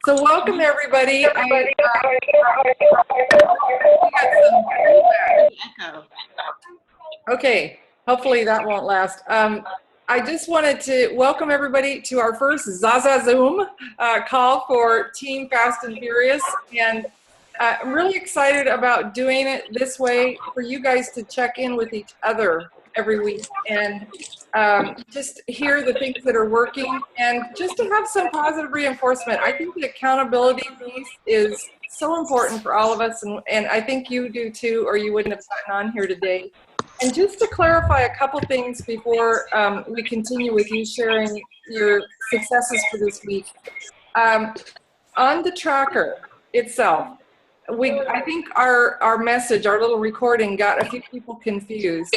So welcome everybody. We got some feedback. Echo. Okay, hopefully that won't last. I just wanted to welcome everybody to our first Zaza Zoom call for Team Fast and Furious, and I'm really excited about doing it this way for you guys to check in with each other every week and just hear the things that are working and just to have some positive reinforcement. I think the accountability piece is so important for all of us, and I think you do too, or you wouldn't have gotten on here today. And just to clarify a couple things before we continue with you sharing your successes for this week. On the tracker itself, I think our message, our little recording got a few people confused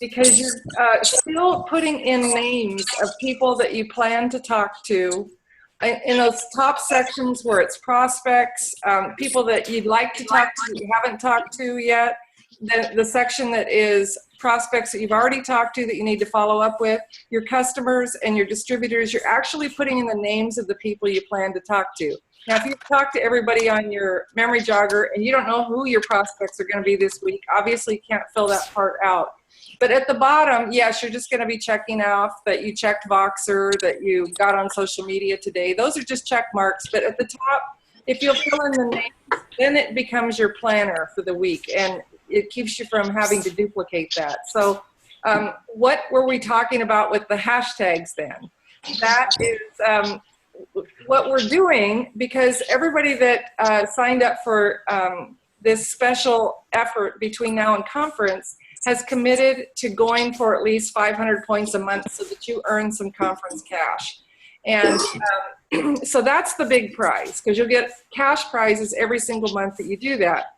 because you're still putting in names of people that you plan to talk to in those top sections where it's prospects, people that you'd like to talk to that you haven't talked to yet. The section that is prospects that you've already talked to that you need to follow up with, your customers and your distributors, you're actually putting in the names of the people you plan to talk to. Now, if you talk to everybody on your memory jogger and you don't know who your prospects are going to be this week, obviously you can't fill that part out. But at the bottom, yes, you're just going to be checking off that you checked Voxer, that you got on social media today. Those are just check marks. But at the top, if you'll fill in the names, then it becomes your planner for the week. And it keeps you from having to duplicate that. So what were we talking about with the hashtags then? That is what we're doing, because everybody that signed up for this special effort between now and conference has committed to going for at least 500 points a month so that you earn some conference cash. And so that's the big prize, because you'll get cash prizes every single month that you do that.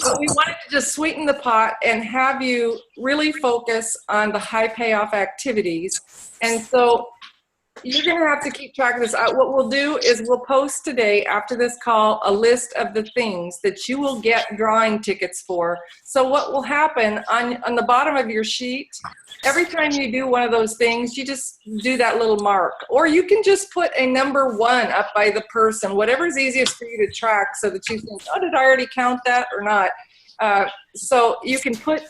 But we wanted to just sweeten the pot and have you really focus on the high payoff activities. And so you're going to have to keep track of this. What we'll do is we'll post today after this call a list of the things that you will get drawing tickets for. So what will happen on the bottom of your sheet, every time you do one of those things, you just do that little mark. Or you can just put a number 1 up by the person, whatever's easiest for you to track so that you think, oh, did I already count that or not? So you can put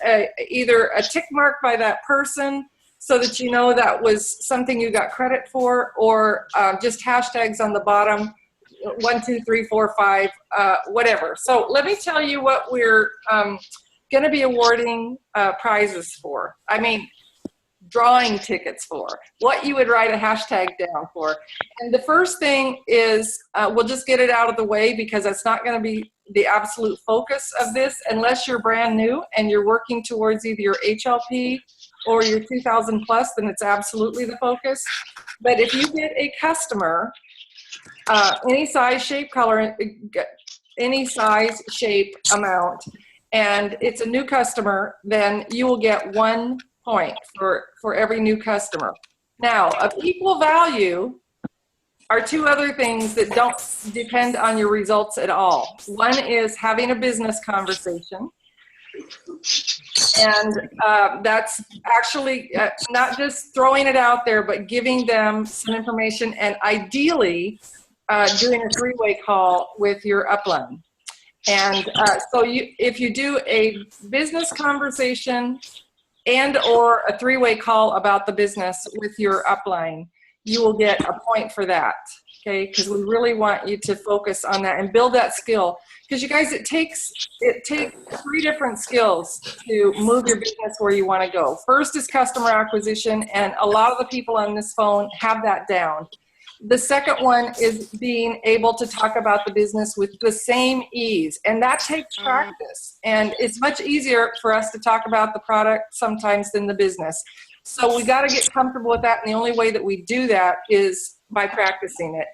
either a tick mark by that person so that you know that was something you got credit for, or just hashtags on the bottom, 1, 2, 3, 4, 5, whatever. So let me tell you what we're going to be awarding prizes for. I mean, drawing tickets for, what you would write a hashtag down for. And the first thing is, we'll just get it out of the way because it's not going to be the absolute focus of this unless you're brand new and you're working towards either your HLP or your 2000 plus, then it's absolutely the focus. But if you get a customer, any size, shape, color, any size, shape, amount, and it's a new customer, then you will get 1 point for every new customer. Now, of equal value are 2 other things that don't depend on your results at all. One is having a business conversation. And that's actually not just throwing it out there, but giving them some information and ideally doing a 3-way call with your upline. And so if you do a business conversation and or a 3-way call about the business with your upline, you will get a point for that, okay? Because we really want you to focus on that and build that skill. Because you guys, it takes 3 different skills to move your business where you want to go. First is customer acquisition, and a lot of the people on this phone have that down. The second one is being able to talk about the business with the same ease, and that takes practice. And it's much easier for us to talk about the product sometimes than the business. So we got to get comfortable with that, and the only way that we do that is by practicing it.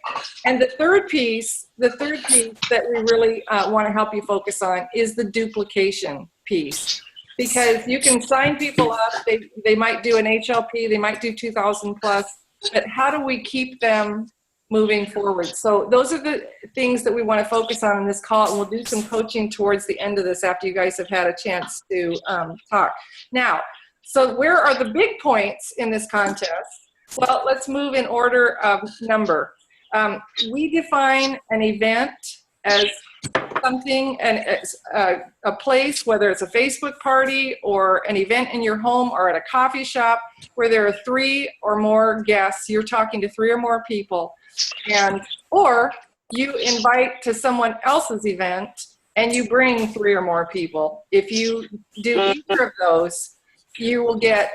And the third piece that we really want to help you focus on is the duplication piece. Because you can sign people up, they might do an HLP, they might do 2000 plus, but how do we keep them moving forward? So those are the things that we want to focus on in this call, and we'll do some coaching towards the end of this after you guys have had a chance to talk. Now, so where are the big points in this contest? Well, let's move in order of number. We define an event as something, and a place, whether it's a Facebook party or an event in your home or at a coffee shop, where there are 3 or more guests. You're talking to 3 or more people, or you invite to someone else's event and you bring 3 or more people. If you do either of those, you will get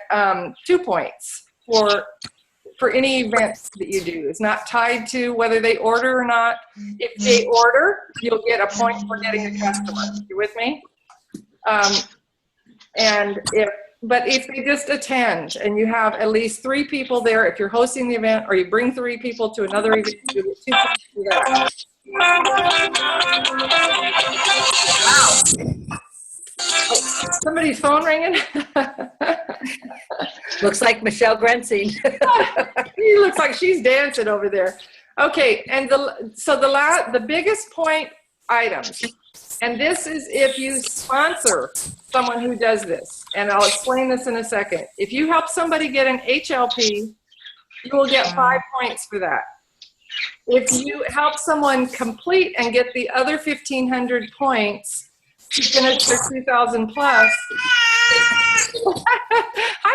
2 points for any events that you do. It's not tied to whether they order or not. If they order, you'll get a point for getting a customer. You with me? But if they just attend and you have at least 3 people there, if you're hosting the event, or you bring 3 people to another event, you get 2 points for that. Wow. Oh, somebody's phone ringing? Looks like Michelle Grenzing. She looks like she's dancing over there. Okay, and the biggest point items, and this is if you sponsor someone who does this, and I'll explain this in a second. If you help somebody get an HLP, you will get 5 points for that. If you help someone complete and get the other 1,500 points to finish their 2,000 plus, hi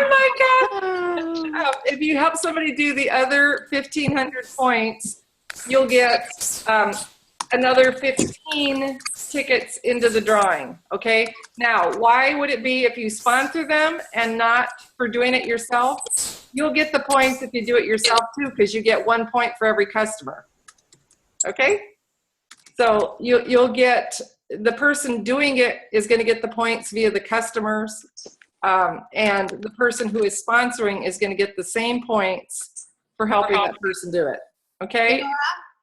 Micah! If you help somebody do the other 1,500 points, you'll get another 15 tickets into the drawing, okay? Now, why would it be if you sponsor them and not for doing it yourself? You'll get the points if you do it yourself too, because you get 1 point for every customer, okay? So you'll get, the person doing it is going to get the points via the customers, and the person who is sponsoring is going to get the same points for helping that person do it, okay? Laura,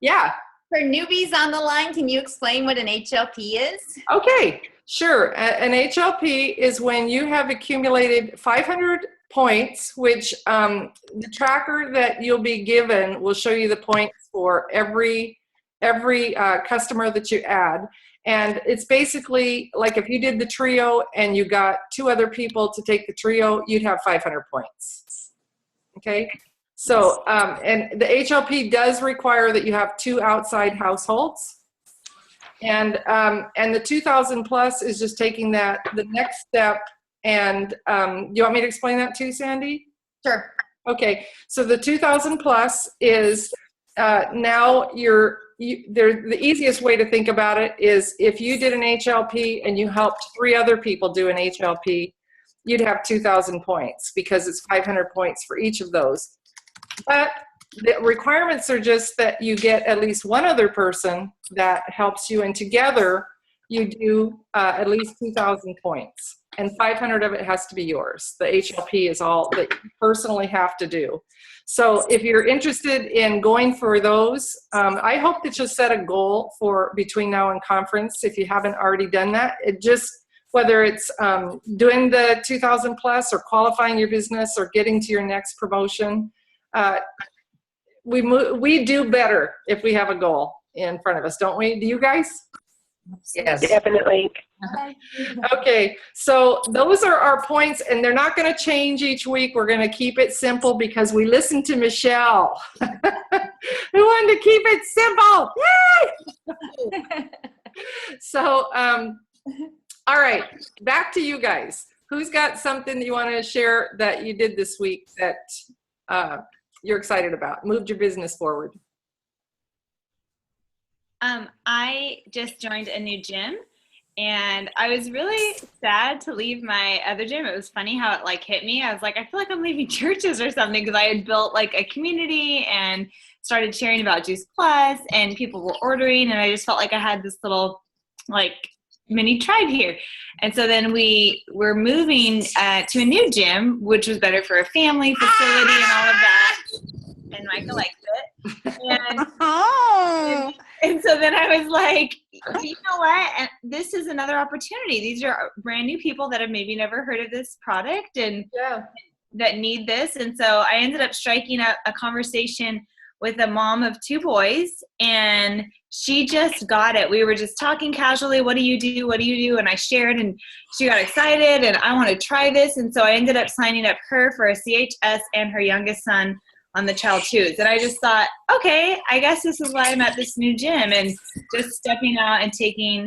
yeah. for newbies on the line, can you explain what an HLP is? Okay, sure. An HLP is when you have accumulated 500 points, which the tracker that you'll be given will show you the points for every customer that you add. And it's basically like if you did the trio and you got 2 other people to take the trio, you'd have 500 points. Okay? So, and the HLP does require that you have 2 outside households. And the 2,000 plus is just taking that, the next step. And do you want me to explain that too, Sandy? Sure. Okay, so the 2,000 plus is now the easiest way to think about it is if you did an HLP and you helped 3 other people do an HLP, you'd have 2,000 points because it's 500 points for each of those. But the requirements are just that you get at least 1 other person that helps you, and together you do at least 2,000 points. And 500 of it has to be yours. The HLP is all that you personally have to do. So if you're interested in going for those, I hope that you'll set a goal for between now and conference if you haven't already done that. It just, whether it's doing the 2,000 plus or qualifying your business or getting to your next promotion, we do better if we have a goal in front of us, don't we? Do you guys? Yes. Definitely. Okay, so those are our points, and they're not going to change each week. We're going to keep it simple because we listened to Michelle, who wanted to keep it simple. Yay! So, all right, back to you guys. Who's got something that you want to share that you did this week that you're excited about, moved your business forward? I just joined a new gym, and I was really sad to leave my other gym. It was funny how it like hit me. I was like, I feel like I'm leaving churches or something, because I had built like a community and started sharing about Juice Plus, and people were ordering, and I just felt like I had this little like mini tribe here. And so then we were moving to a new gym, which was better for a family facility and all of that. And Micah likes it. And so then I was like, you know what? And this is another opportunity. These are brand new people that have maybe never heard of this product and that need this. And so I ended up striking up a conversation with a mom of 2 boys, and she just got it. We were just talking casually. What do you do? What do you do? And I shared, and she got excited, and I want to try this. And so I ended up signing up her for a CHS and her youngest son on the Child Twos. And I just thought, okay, I guess this is why I'm at this new gym, and just stepping out and taking,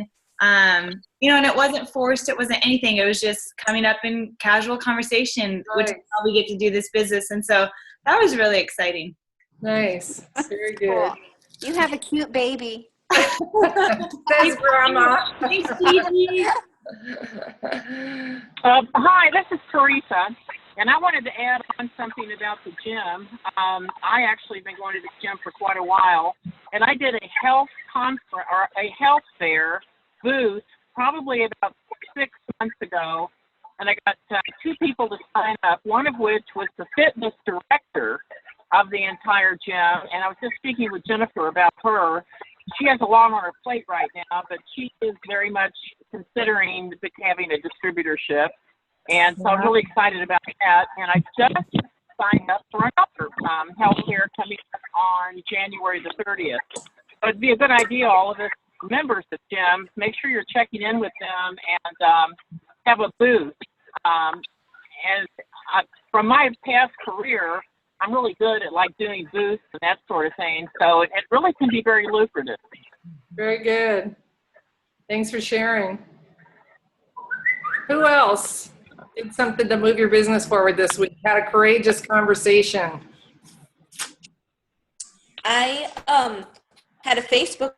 you know, and it wasn't forced, it wasn't anything. It was just coming up in casual conversation, which is how we get to do this business. And so that was really exciting. Nice. Very good. Cool. You have a cute baby. Thanks, Grandma. Thanks, Gigi. Hi, this is Teresa, and I wanted to add on something about the gym. I actually been going to the gym for quite a while, and I did a health conference or a health fair booth probably about 6 months ago, and I got 2 people to sign up, one of which was the fitness director of the entire gym, and I was just speaking with Jennifer about her. She has a lot on her plate right now, but she is very much considering having a distributorship, and so I'm really excited about that. And I just signed up for another health fair coming up on January the 30th. So it'd be a good idea, all of us members of the gym, make sure you're checking in with them and have a booth. From my past career, I'm really good at like doing booths and that sort of thing. So it really can be very lucrative. Very good. Thanks for sharing. Who else did something to move your business forward this week? Had a courageous conversation. I had a Facebook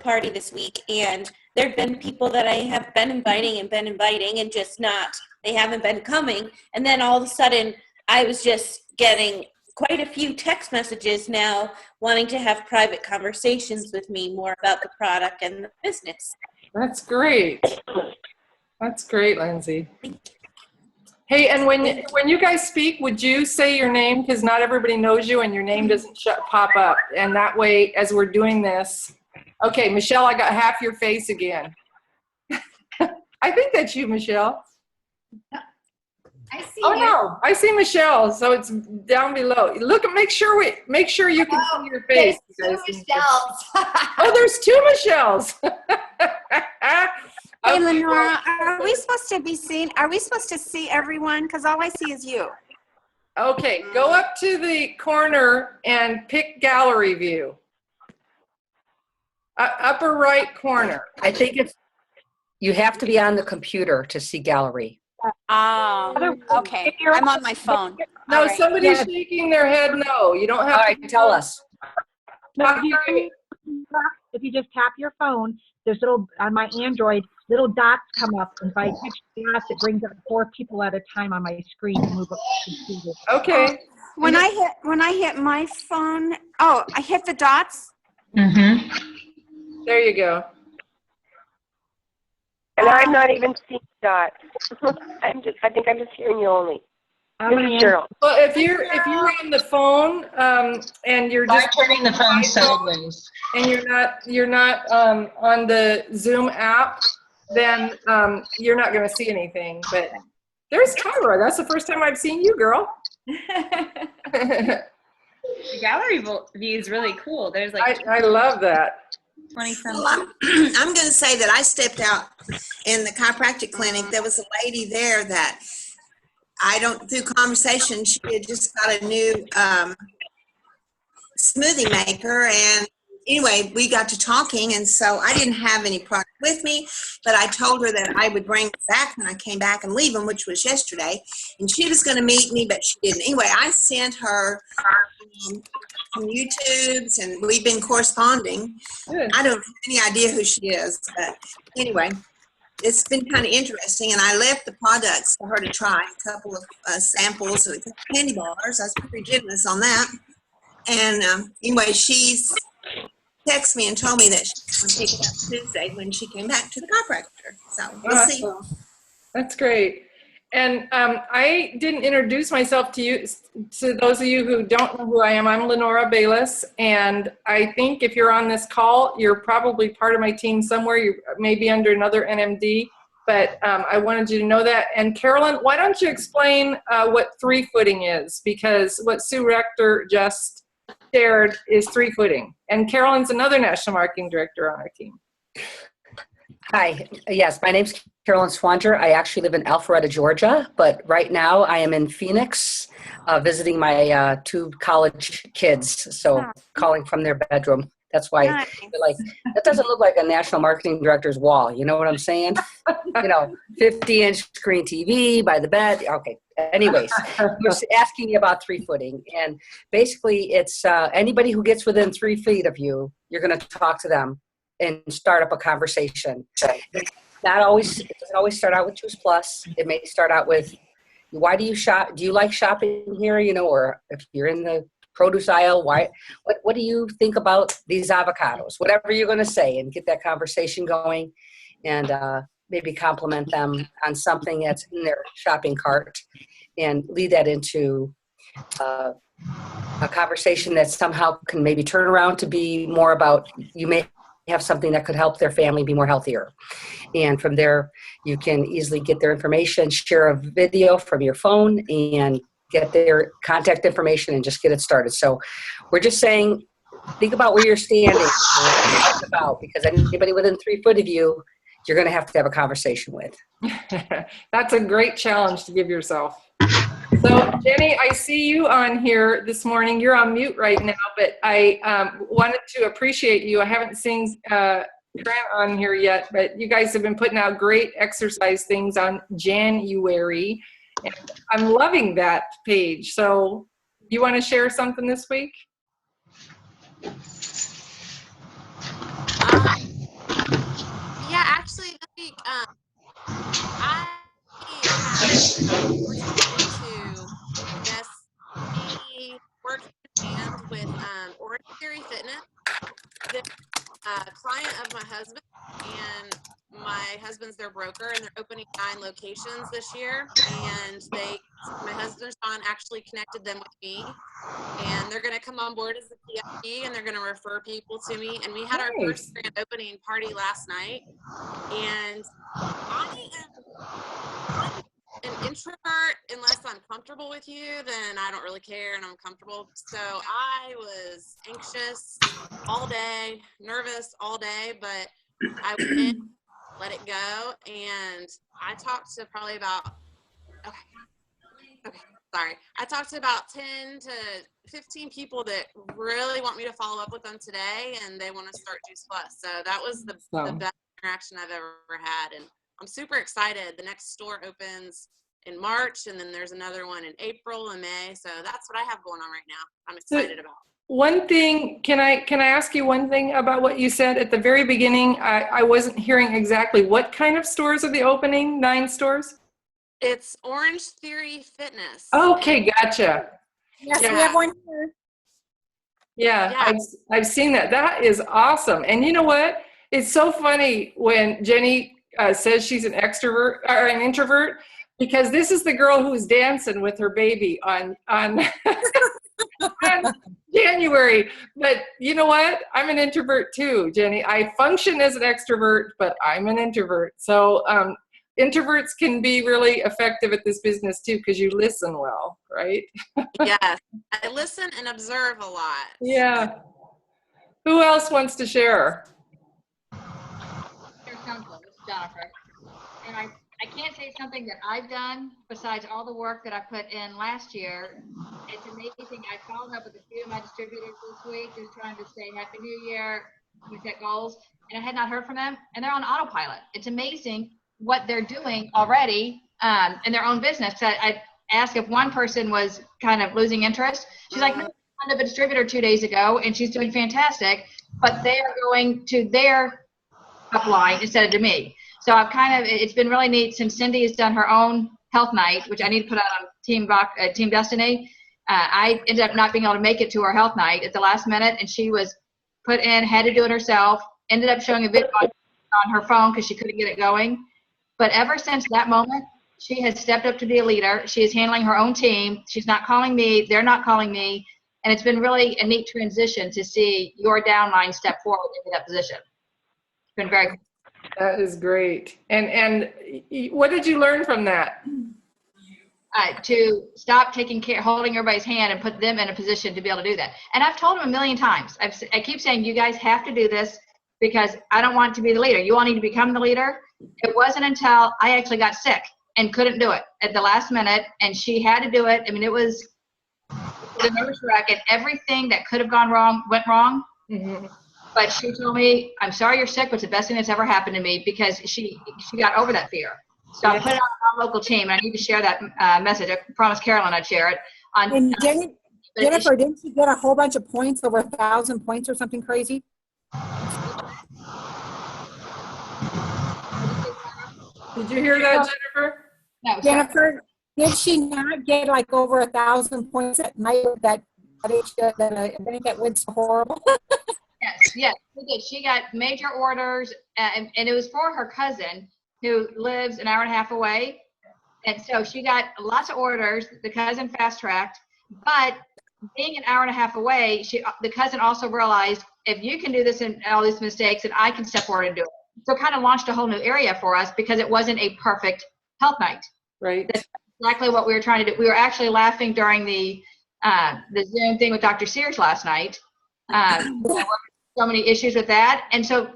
party this week, and there have been people that I have been inviting and just not, they haven't been coming. And then all of a sudden, I was just getting quite a few text messages now wanting to have private conversations with me more about the product and the business. That's great. That's great, Lindsay. Hey, and when you guys speak, would you say your name? Because not everybody knows you and your name doesn't pop up. And that way, as we're doing this, okay, Michelle, I got half your face again. I think that's you, Michelle. I see Oh you. no, I see Michelle, so it's down below. Look, make sure you can see your face. There's two You guys. Michelles. Oh, there's 2 Michelles. Hey, Okay, Lenora, are we supposed to be seen? Are we supposed to see everyone? Because all I see is you. okay, go up to the corner and pick gallery view. Upper right corner. I think you have to be on the computer to see gallery. Oh, okay. I'm on my phone. No, All right. somebody's shaking their head no. You don't All have right, to tell us. If you just tap your phone, there's little, on my Android, little dots come up. And if I touch the dots, it brings up 4 people at a time on my screen to move up the computer. Okay. When I hit my phone, oh, I hit the dots. There you go. And I'm not even seeing dots. I think I'm just hearing you only. This is Cheryl. Well, if you're on the phone and you're just turning the phone sideways. and you're not on the Zoom app, then you're not going to see anything. But there's Tyra. That's the first time I've seen you, girl. The gallery view is really cool. There's like I love that. 20 something. Well, I'm going to say that I stepped out in the chiropractic clinic. There was a lady there that through conversation, she had just got a new smoothie maker. And anyway, we got to talking. And so I didn't have any product with me, but I told her that I would bring it back when I came back and leave them, which was yesterday. And she was going to meet me, but she didn't. Anyway, I sent her some YouTubes, and we've been corresponding. Good. I don't have any idea who she is, but anyway, it's been kind of interesting. And I left the products for her to try, a couple of samples of candy bars. I was pretty generous on that. And anyway, she's texted me and told me that she's going to pick it up Tuesday when she came back to the chiropractor. So we'll see. That's great. And I didn't introduce myself to you. To those of you who don't know who I am, I'm Lenora Bayless. And I think if you're on this call, you're probably part of my team somewhere. You may be under another NMD. But I wanted you to know that. And Carolyn, why don't you explain what 3-footing is? Because what Sue Rector just shared is 3-footing. And Carolyn's another national marketing director on our team. Hi, yes, my name's Carolyn Swanger. I actually live in Alpharetta, Georgia, but right now I am in Phoenix visiting my 2 college kids. So calling from their bedroom. That's why Nice. they're like, that doesn't look like a national marketing director's wall. You know what I'm saying? 50-inch screen TV by the bed. Okay. Anyways, you're asking me about 3-footing. And basically it's anybody who gets within 3 feet of you, you're going to talk to them and start up a conversation. It's not always, it doesn't always start out with Choose Plus. It may start out with, why do you shop? Do you like shopping here? Or if you're in the produce aisle, what do you think about these avocados? Whatever you're going to say, and get that conversation going, and maybe compliment them on something that's in their shopping cart, and lead that into a conversation that somehow can maybe turn around to be more about, you may have something that could help their family be more healthier. And from there, you can easily get their information, share a video from your phone, and get their contact information and just get it started. So we're just saying, think about where you're standing, because anybody within 3 foot of you, you're going to have a conversation with. That's a great challenge to give yourself. So Jenny, I see you on here this morning. You're on mute right now, but I wanted to appreciate you. I haven't seen Grant on here yet, but you guys have been putting out great exercise things on January. And I'm loving that page. So you want to share something this week? Yeah, actually, this week, I have to, yes, be working hand with Orange Theory Fitness, the client of my husband, and my husband's their broker, and they're opening 9 locations this year. And my husband Sean actually connected them with me, and they're going to come on board as a PFP, and they're going to refer people to me. And we had our first grand opening party last night, and I am an introvert. Unless I'm comfortable with you, then I don't really care, and I'm comfortable. So I was anxious all day, nervous all day, but I went in, let it go, and I talked to probably about I talked to about 10 to 15 people that really want me to follow up with them today, and they want to start Juice Plus. So that was the best interaction I've ever had, and I'm super excited. The next store opens in March, and then there's another one in April and May. So that's what I have going on right now. I'm excited about. One thing, can I ask you one thing about what you said at the very beginning? I wasn't hearing exactly what kind of stores are the opening, 9 stores? It's Orange Theory Fitness. Okay, gotcha. Yes, we have one here. Yeah. I've seen that. That is awesome. And you know what? It's so funny when Jenny says she's an extrovert or an introvert, because this is the girl who's dancing with her baby on on January. But you know what? I'm an introvert too, Jenny. I function as an extrovert, but I'm an introvert. So introverts can be really effective at this business too, because you listen well, right? Yes, I listen and observe a lot. Yeah. Who else wants to share? This is Jennifer. And I can't say something that I've done besides all the work that I put in last year. It's amazing. I followed up with a few of my distributors this week, just trying to say Happy New Year, we set goals, and I had not heard from them, and they're on autopilot. It's amazing what they're doing already in their own business. I asked if one person was kind of losing interest. She's like, no, I found a distributor 2 days ago, and she's doing fantastic, but they're going to their upline instead of to me. So I've it's been really neat since Cindy has done her own health night, which I need to put out on Team Destiny. I ended up not being able to make it to her health night at the last minute, and she was put in, had to do it herself, ended up showing a video on her phone because she couldn't get it going. But ever since that moment, she has stepped up to be a leader. She is handling her own team. She's not calling me. They're not calling me. And it's been really a neat transition to see your downline step forward into that position. It's been very cool. That is great. And what did you learn from that? To stop holding everybody's hand and put them in a position to be able to do that. And I've told them a million times. I keep saying, you guys have to do this. because I don't want to be the leader. You all need to become the leader. It wasn't until I actually got sick and couldn't do it at the last minute, and she had to do it. I mean, it was the nervous wreck, and everything that could have gone wrong went wrong. Mm-hmm. But she told me, I'm sorry you're sick, but it's the best thing that's ever happened to me, because she got over that fear. So I put it on our local team, and I need to share that message. I promised Carolyn I'd share it. And Jennifer, didn't you get a whole bunch of points, over 1,000 points or something crazy? Did you hear that, Jennifer? No, Jennifer, did she not get like over 1,000 points that night that event that went so horrible? Yes, she did. She got major orders, and it was for her cousin who lives an hour and a half away. And so she got lots of orders. The cousin fast-tracked, but being an hour and a half away, the cousin also realized, if you can do this and all these mistakes, then I can step forward and do it. So it kind of launched a whole new area for us, because it wasn't a perfect health night. Right. That's exactly what we were trying to do. We were actually laughing during the Zoom thing with Dr. Sears last night. There were so many issues with that. And so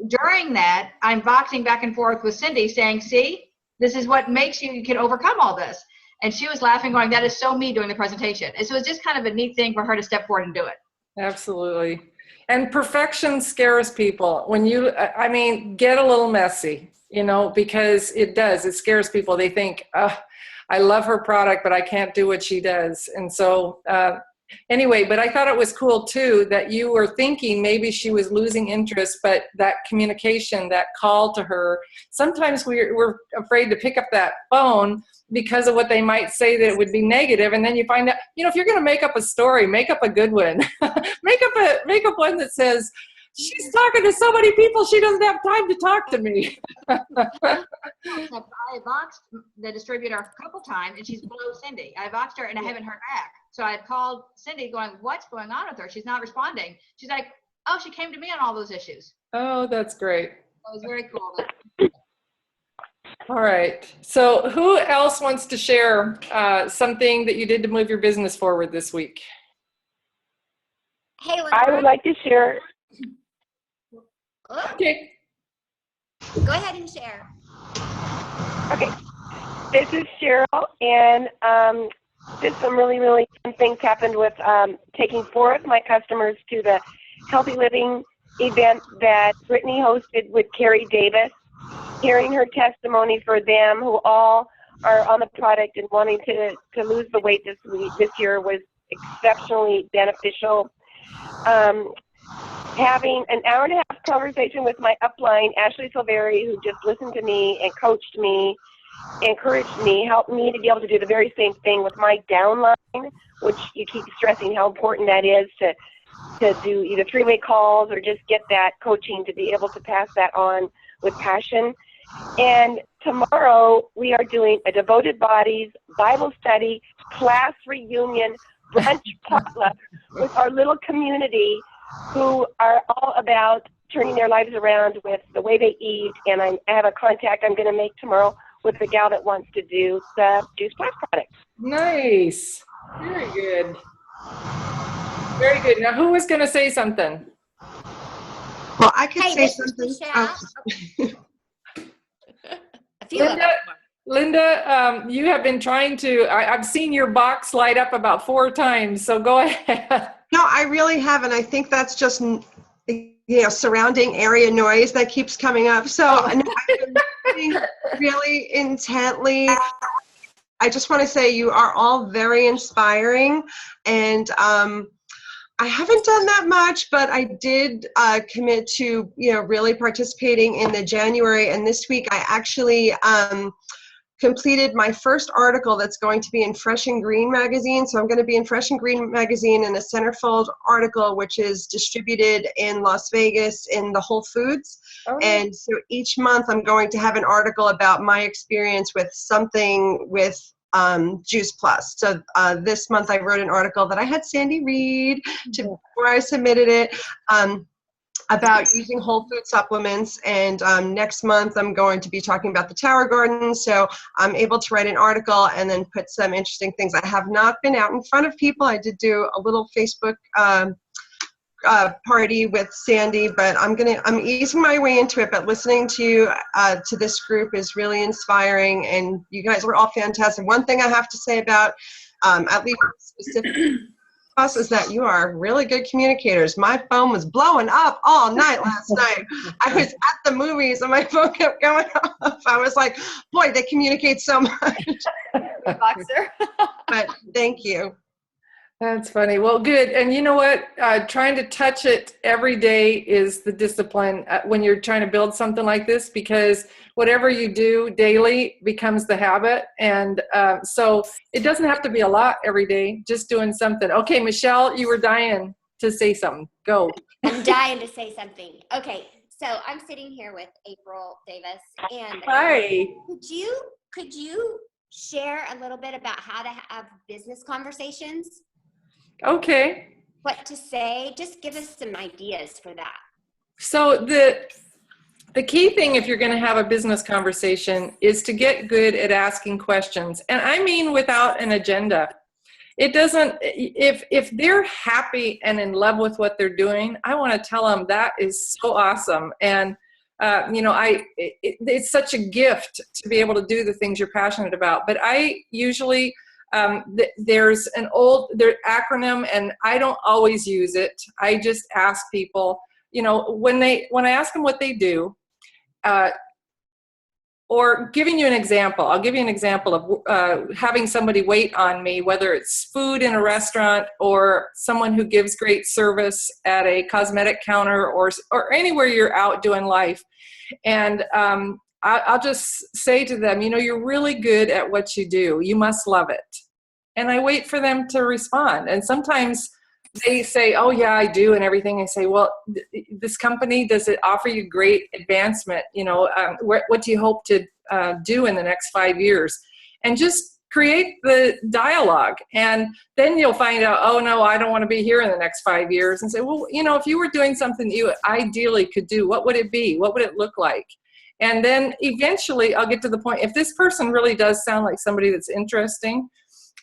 during that, I'm boxing back and forth with Cindy saying, see, this is what makes you can overcome all this. And she was laughing, going, that is so me doing the presentation. And so it was just kind of a neat thing for her to step forward and do it. Absolutely. And perfection scares people. When you, I mean, get a little messy, you know, because it does. It scares people. They think, I love her product, but I can't do what she does. And so anyway, but I thought it was cool too that you were thinking maybe she was losing interest, but that communication, that call to her, sometimes we're afraid to pick up that phone because of what they might say that it would be negative. And then you find out, you know, if you're going to make up a story, make up a good one. make up one that says, she's talking to so many people, she doesn't have time to talk to me. I boxed the distributor a couple times, and she's below Cindy. I boxed her, and I haven't heard back. So I had called Cindy going, what's going on with her? She's not responding. She's like, oh, she came to me on all those issues. Oh, that's great. It was very cool. All right. So who else wants to share something that you did to move your business forward this week? Hey, I would like to share. Okay. Go ahead and share. Okay. This is Cheryl, and just some really, really fun things happened with taking 4 of my customers to the Healthy Living event that Brittany hosted with Carrie Davis. Hearing her testimony for them who all are on the product and wanting to lose the weight this year was exceptionally beneficial. Having an hour and a half conversation with my upline, Ashley Silveri, who just listened to me and coached me, encouraged me, helped me to be able to do the very same thing with my downline, which you keep stressing how important that is to do either 3-way calls or just get that coaching to be able to pass that on with passion. And tomorrow we are doing a Devoted Bodies Bible study, class reunion, brunch potluck with our little community who are all about turning their lives around with the way they eat. And I have a contact I'm going to make tomorrow with the gal that wants to do the Juice Plus product. Nice. Very good. Very good. Now, who was going to say something? Well, I could Hey, say this is something. Michelle. I feel Linda, Linda, you have been trying to, I've seen your box light up about 4 times, so go ahead. No, I really haven't. I think that's just, surrounding area noise that keeps coming up. So I've been listening really intently. I just want to say you are all very inspiring, and I haven't done that much, but I did commit to, really participating in the January. And this week I actually completed my first article that's going to be in Fresh and Green magazine. So I'm going to be in Fresh and Green magazine in a centerfold article, which is distributed in Las Vegas in the Whole Foods. Oh. And so each month I'm going to have an article about my experience with something with Juice Plus. So this month I wrote an article that I had Sandy read before I submitted it about using whole food supplements. And next month I'm going to be talking about the Tower Garden. So I'm able to write an article and then put some interesting things. I have not been out in front of people. I did do a little Facebook party with Sandy, but I'm easing my way into it. But listening to you, to this group is really inspiring, and you guys were all fantastic. One thing I have to say about, at least specific us, is that you are really good communicators. My phone was blowing up all night last night. I was at the movies and my phone kept going off. I was like, boy, they communicate so much. Boxer. But thank you. That's funny. Well, good. And you know what? Trying to touch it every day is the discipline when you're trying to build something like this, because whatever you do daily becomes the habit. And so it doesn't have to be a lot every day, just doing something. Okay, Michelle, you were dying to say something. Go. I'm dying to say something. Okay, so I'm sitting here with April Davis. And Hi. Could you share a little bit about how to have business conversations? Okay. What to say? Just give us some ideas for that. So the key thing, if you're going to have a business conversation, is to get good at asking questions. And I mean without an agenda. It doesn't, if they're happy and in love with what they're doing, I want to tell them that is so awesome. And it's such a gift to be able to do the things you're passionate about. But I usually, there's an acronym, and I don't always use it. I just ask people, when I ask them what they do, or giving you an example, I'll give you an example of having somebody wait on me, whether it's food in a restaurant or someone who gives great service at a cosmetic counter or anywhere you're out doing life. And I'll just say to them, you're really good at what you do. You must love it. And I wait for them to respond. And sometimes they say, oh yeah, I do, and everything. I say, well, this company, does it offer you great advancement? What do you hope to do in the next 5 years? And just create the dialogue. And then you'll find out, oh no, I don't want to be here in the next 5 years. And say, well, if you were doing something you ideally could do, what would it be? What would it look like? And then eventually I'll get to the point, if this person really does sound like somebody that's interesting,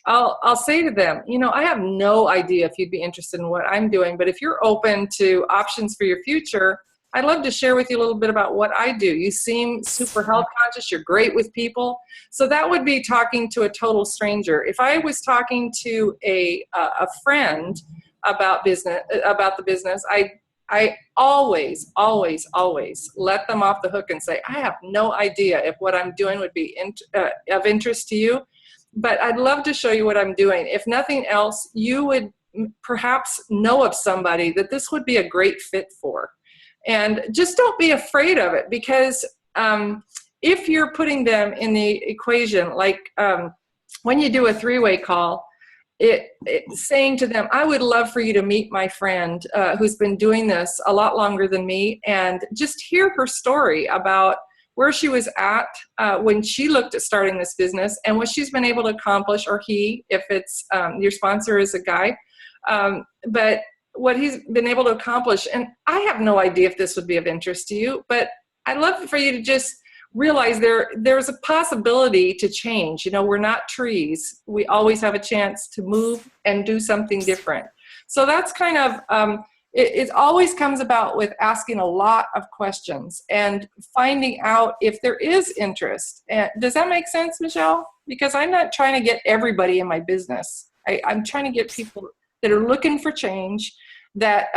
I'll say to them, I have no idea if you'd be interested in what I'm doing, but if you're open to options for your future, I'd love to share with you a little bit about what I do. You seem super health conscious. You're great with people. So that would be talking to a total stranger. If I was talking to a friend about the business, I always, always, always let them off the hook and say, I have no idea if what I'm doing would be of interest to you, but I'd love to show you what I'm doing. If nothing else, you would perhaps know of somebody that this would be a great fit for. And just don't be afraid of it, because if you're putting them in the equation, like when you do a three-way call, it's saying to them, I would love for you to meet my friend who's been doing this a lot longer than me, and just hear her story about where she was at when she looked at starting this business and what she's been able to accomplish, or he, if it's your sponsor is a guy, but what he's been able to accomplish. And I have no idea if this would be of interest to you, but I'd love for you to just realize there's a possibility to change. We're not trees. We always have a chance to move and do something different. So that's kind of, it always comes about with asking a lot of questions and finding out if there is interest. And does that make sense, Michelle? Because I'm not trying to get everybody in my business. I'm trying to get people that are looking for change, that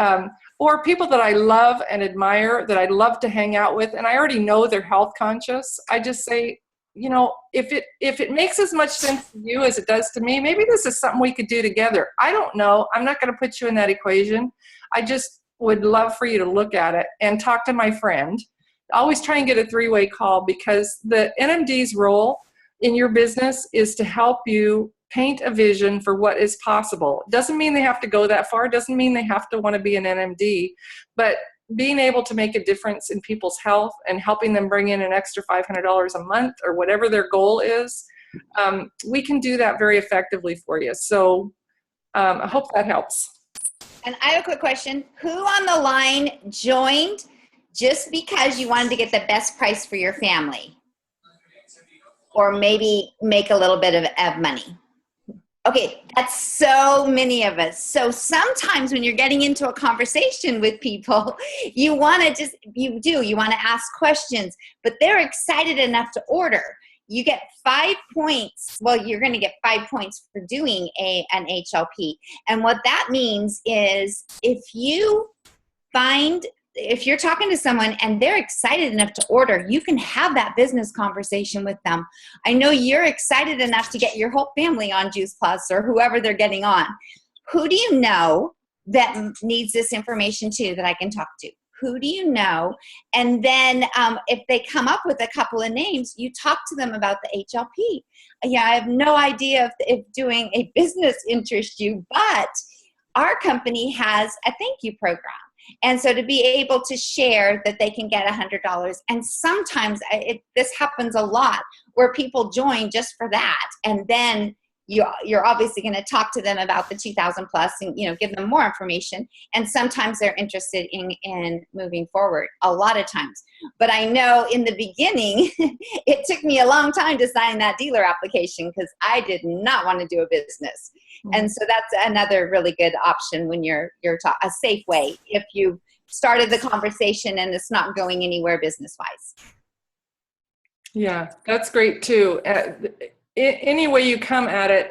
or people that I love and admire, that I'd love to hang out with, and I already know they're health conscious. I just say, if it makes as much sense to you as it does to me, maybe this is something we could do together. I don't know. I'm not going to put you in that equation. I just would love for you to look at it and talk to my friend. Always try and get a three-way call, because the NMD's role in your business is to help you paint a vision for what is possible. Doesn't mean they have to go that far. Doesn't mean they have to want to be an NMD, but being able to make a difference in people's health and helping them bring in an extra $500 a month or whatever their goal is, we can do that very effectively for you. So I hope that helps. And I have a quick question. Who on the line joined just because you wanted to get the best price for your family? Or maybe make a little bit of money? Okay, that's so many of us. So sometimes when you're getting into a conversation with people, you want to ask questions, but they're excited enough to order. You get 5 points. Well, you're going to get 5 points for doing an HLP. And what that means is if you're talking to someone and they're excited enough to order, you can have that business conversation with them. I know you're excited enough to get your whole family on Juice Plus or whoever they're getting on. Who do you know that needs this information too that I can talk to? Who do you know? And then if they come up with a couple of names, you talk to them about the HLP. Yeah, I have no idea if doing a business interests you, but our company has a thank you program. And so to be able to share that they can get $100, and sometimes this happens a lot where people join just for that, and then you're obviously going to talk to them about the 2,000 plus and give them more information. And sometimes they're interested in moving forward. A lot of times, but I know in the beginning it took me a long time to sign that dealer application because I did not want to do a business. And so that's another really good option when you're a safe way if you started the conversation and it's not going anywhere business wise. Yeah, that's great too. Any way you come at it,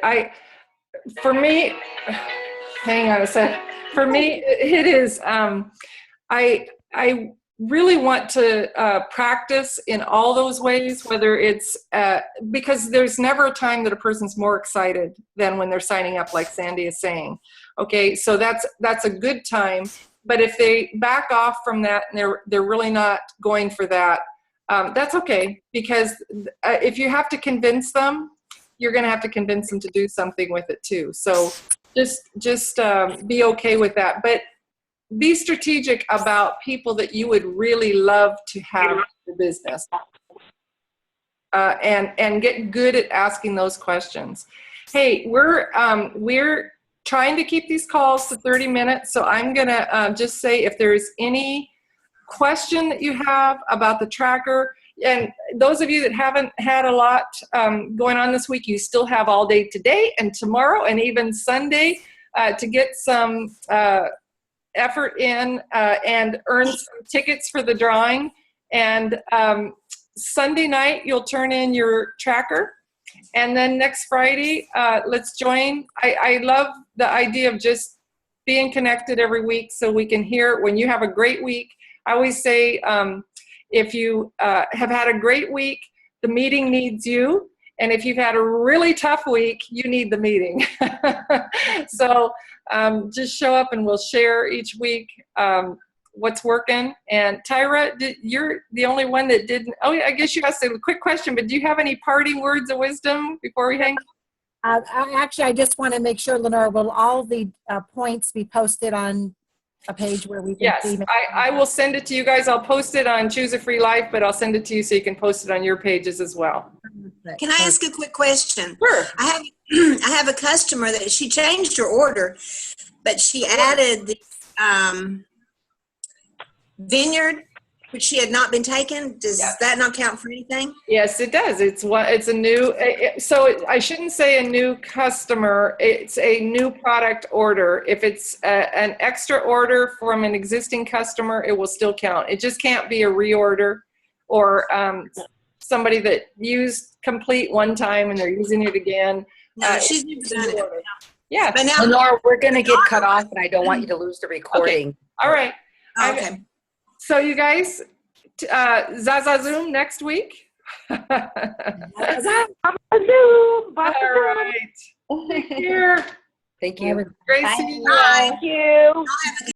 for me, hang on a sec. For me, it is, I really want to practice in all those ways, whether it's, because there's never a time that a person's more excited than when they're signing up, like Sandy is saying. Okay, so that's a good time. But if they back off from that and they're really not going for that, that's okay, because if you have to convince them, you're going to have to convince them to do something with it too. So just be okay with that. But be strategic about people that you would really love to have the business, and get good at asking those questions. Hey, we're trying to keep these calls to 30 minutes. So I'm going to just say if there's any question that you have about the tracker, and those of you that haven't had a lot going on this week, you still have all day today and tomorrow and even Sunday to get some effort in and earn some tickets for the drawing. And Sunday night, you'll turn in your tracker. And then next Friday, let's join. I love the idea of just being connected every week so we can hear when you have a great week. I always say, if you have had a great week, the meeting needs you. And if you've had a really tough week, you need the meeting. So just show up and we'll share each week what's working. And Tyra, you're the only one that didn't. Oh, I guess you asked a quick question, but do you have any parting words of wisdom before we hang? Actually, I just want to make sure, Lenore, will all the points be posted on a page where we can see? Yes, I will send it to you guys. I'll post it on Choose a Free Life, but I'll send it to you so you can post it on your pages as well. Can I ask a quick question? Sure. I have a customer that she changed her order, but she added the vineyard, which she had not been taken. Does that not count for anything? Yes, it does. It's a new. I shouldn't say a new customer. It's a new product order. If it's an extra order from an existing customer, it will still count. It just can't be a reorder or somebody that used Complete one time and they're using it again. No, she's never done it. Yeah. But now, Lenore, we're going to get cut off, and I don't want you to lose the recording. Okay. All right. Okay. So you guys, Zaza Zoom next week. Zoom. All right. Take care. Thank you. Great seeing you. Thank you.